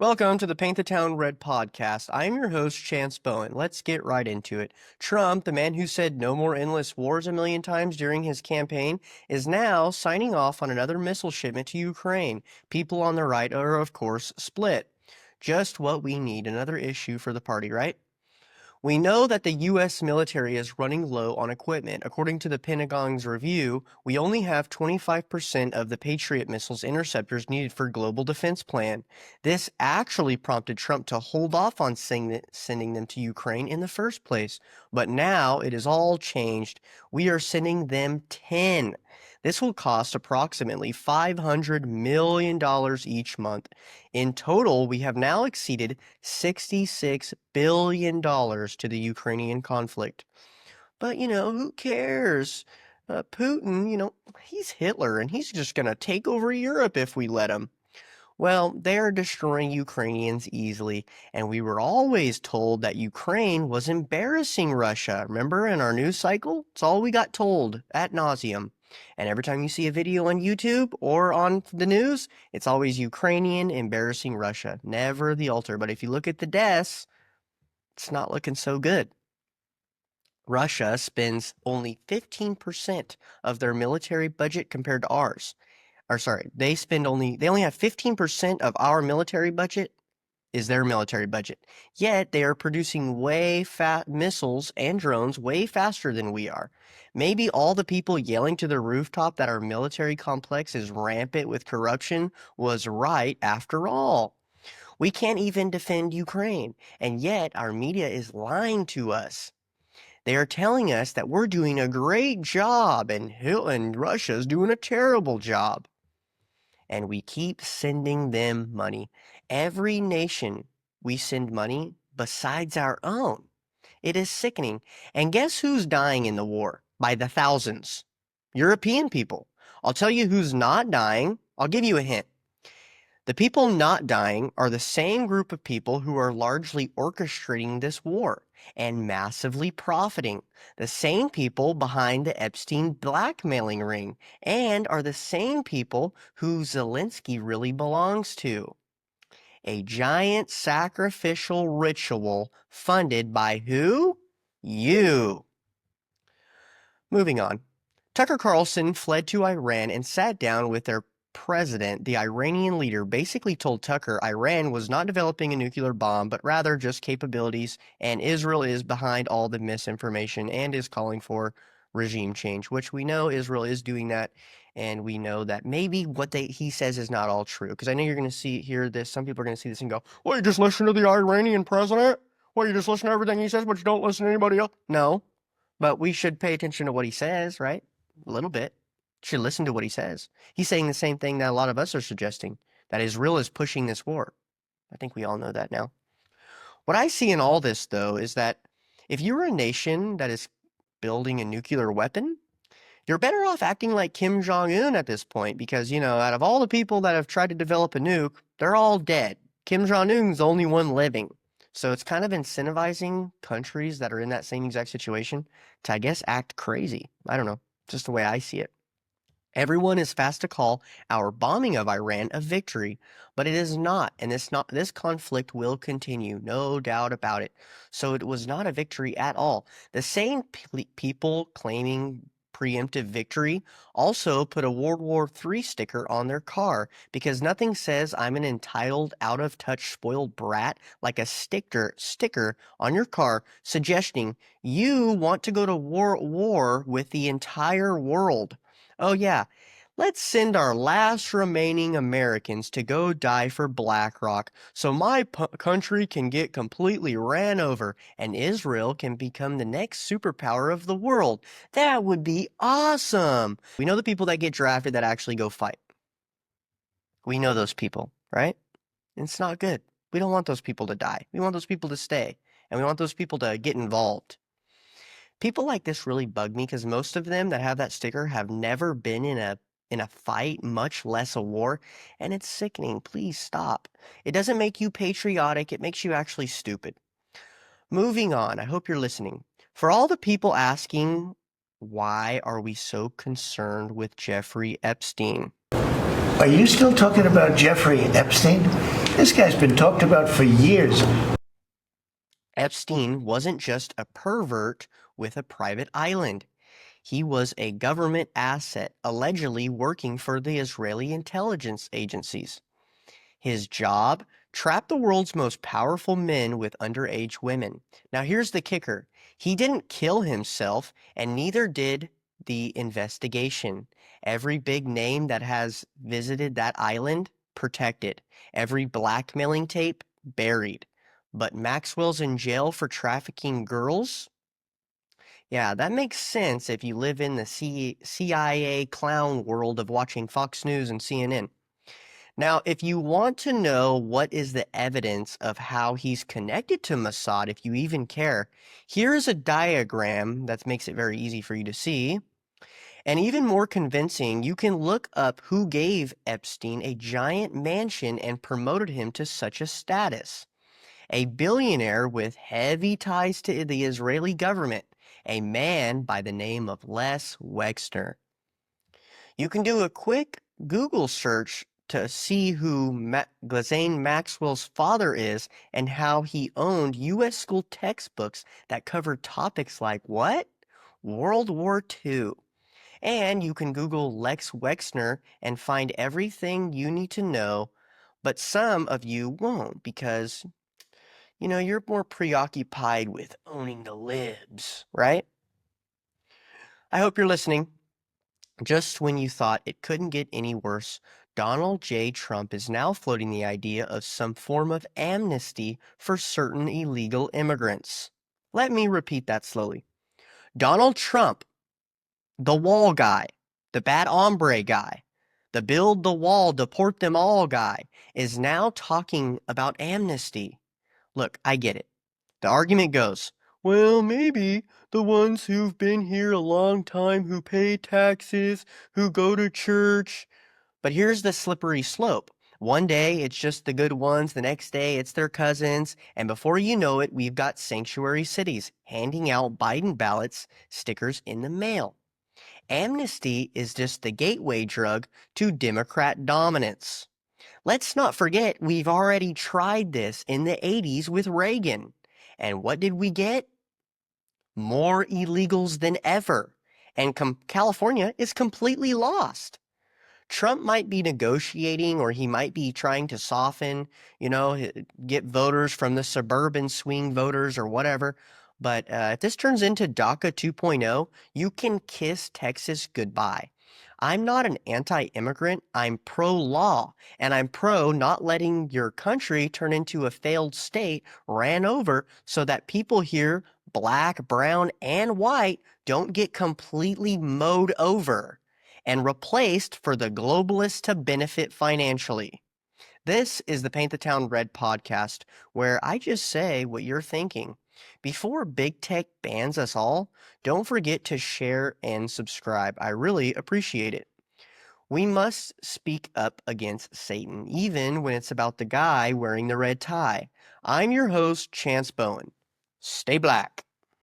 Welcome to the Paint the Town Red podcast. I am your host, Chance Bowen. Let's get right into it. Trump, the man who said no more endless wars a million times during his campaign, is now signing off on another missile shipment to Ukraine. People on the right are, of course, split. Just what we need, another issue for the party, right? We know that the U.S. military is running low on equipment. According to the Pentagon's review, we only have 25% of the Patriot missiles interceptors needed for global defense plan. This actually prompted Trump to hold off on sending them to Ukraine in the first place. But now it is all changed. We are sending them 10. This will cost approximately $500 million each month. In total, we have now exceeded $66 billion to the Ukrainian conflict. But, who cares? Putin, he's Hitler and he's just going to take over Europe if we let him. Well, they're destroying Ukrainians easily, and we were always told that Ukraine was embarrassing Russia. Remember in our news cycle? It's all we got told ad nauseum. And every time you see a video on YouTube or on the news, it's always Ukrainian embarrassing Russia. Never the altar. But if you look at the deaths, it's not looking so good. Russia spends only 15% of their military budget compared to ours. Or sorry, they only have 15% of our military budget is their military budget. Yet they are producing missiles and drones way faster than we are. Maybe all the people yelling to the rooftop that our military complex is rampant with corruption was right after all. We can't even defend Ukraine, and yet our media is lying to us. They are telling us that we're doing a great job and Russia's doing a terrible job. And we keep sending them money. Every nation we send money besides our own. It is sickening. And guess who's dying in the war by the thousands? European people. I'll tell you who's not dying. I'll give you a hint. The people not dying are the same group of people who are largely orchestrating this war and massively profiting. The same people behind the Epstein blackmailing ring and are the same people who Zelensky really belongs to. A giant sacrificial ritual funded by who? You. Moving on. Tucker Carlson fled to Iran and sat down with their president. The Iranian leader basically told Tucker Iran was not developing a nuclear bomb, but rather just capabilities, and Israel is behind all the misinformation and is calling for regime change, which we know Israel is doing that, and we know that maybe what he says is not all true. Because I know you're going to hear this. Some people are going to see this and go, well, you just listen to the Iranian president? Well, you just listen to everything he says, but you don't listen to anybody else? No, but we should pay attention to what he says, right? A little bit. Should listen to what he says. He's saying the same thing that a lot of us are suggesting, that Israel is pushing this war. I think we all know that now. What I see in all this, though, is that if you're a nation that is building a nuclear weapon, you're better off acting like Kim Jong-un at this point because, out of all the people that have tried to develop a nuke, they're all dead. Kim Jong-un's the only one living. So it's kind of incentivizing countries that are in that same exact situation to, I guess, act crazy. I don't know. Just the way I see it. Everyone is fast to call our bombing of Iran a victory, but it is not, and this conflict will continue, no doubt about it. So it was not a victory at all. The same people claiming preemptive victory also put a World War III sticker on their car because nothing says I'm an entitled, out-of-touch, spoiled brat like a sticker on your car suggesting you want to go to war with the entire world. Oh, yeah. Let's send our last remaining Americans to go die for BlackRock so my country can get completely ran over and Israel can become the next superpower of the world. That would be awesome. We know the people that get drafted that actually go fight. We know those people, right? It's not good. We don't want those people to die. We want those people to stay, and we want those people to get involved. People like this really bug me because most of them that have that sticker have never been in a fight, much less a war, and it's sickening. Please stop. It doesn't make you patriotic, it makes you actually stupid. Moving on, I hope you're listening. For all the people asking, why are we so concerned with Jeffrey Epstein? Are you still talking about Jeffrey Epstein? This guy's been talked about for years. Epstein wasn't just a pervert with a private island. He was a government asset allegedly working for the Israeli intelligence agencies. His job? Trap the world's most powerful men with underage women. Now here's the kicker. He didn't kill himself, and neither did the investigation. Every big name that has visited that island, protected. Every blackmailing tape, buried. But Maxwell's in jail for trafficking girls? Yeah, that makes sense if you live in the CIA clown world of watching Fox News and CNN. Now, if you want to know what is the evidence of how he's connected to Mossad, if you even care, here's a diagram that makes it very easy for you to see. And even more convincing, you can look up who gave Epstein a giant mansion and promoted him to such a status. A billionaire with heavy ties to the Israeli government, a man by the name of Les Wexner. You can do a quick Google search to see who Ghislaine Maxwell's father is and how he owned U.S. school textbooks that covered topics like what? World War II. And you can Google Lex Wexner and find everything you need to know, but some of you won't because, you're more preoccupied with owning the libs, right? I hope you're listening. Just when you thought it couldn't get any worse, Donald J. Trump is now floating the idea of some form of amnesty for certain illegal immigrants. Let me repeat that slowly. Donald Trump, the wall guy, the bad hombre guy, the build the wall, deport them all guy, is now talking about amnesty. Look, I get it. The argument goes, well, maybe the ones who've been here a long time, who pay taxes, who go to church. But here's the slippery slope. One day it's just the good ones, the next day it's their cousins, and before you know it, we've got sanctuary cities handing out Biden ballots stickers in the mail. Amnesty is just the gateway drug to Democrat dominance. Let's not forget we've already tried this in the 80s with Reagan. And what did we get? More illegals than ever. And California is completely lost. Trump might be negotiating or he might be trying to soften, get voters from the suburban swing voters or whatever. But if this turns into DACA 2.0, you can kiss Texas goodbye. I'm not an anti-immigrant. I'm pro-law, and I'm pro not letting your country turn into a failed state ran over so that people here, black, brown, and white, don't get completely mowed over and replaced for the globalists to benefit financially. This is the Paint the Town Red podcast, where I just say what you're thinking. Before big tech bans us all, don't forget to share and subscribe. I really appreciate it. We must speak up against Satan, even when it's about the guy wearing the red tie. I'm your host, Chance Bowen. Stay black.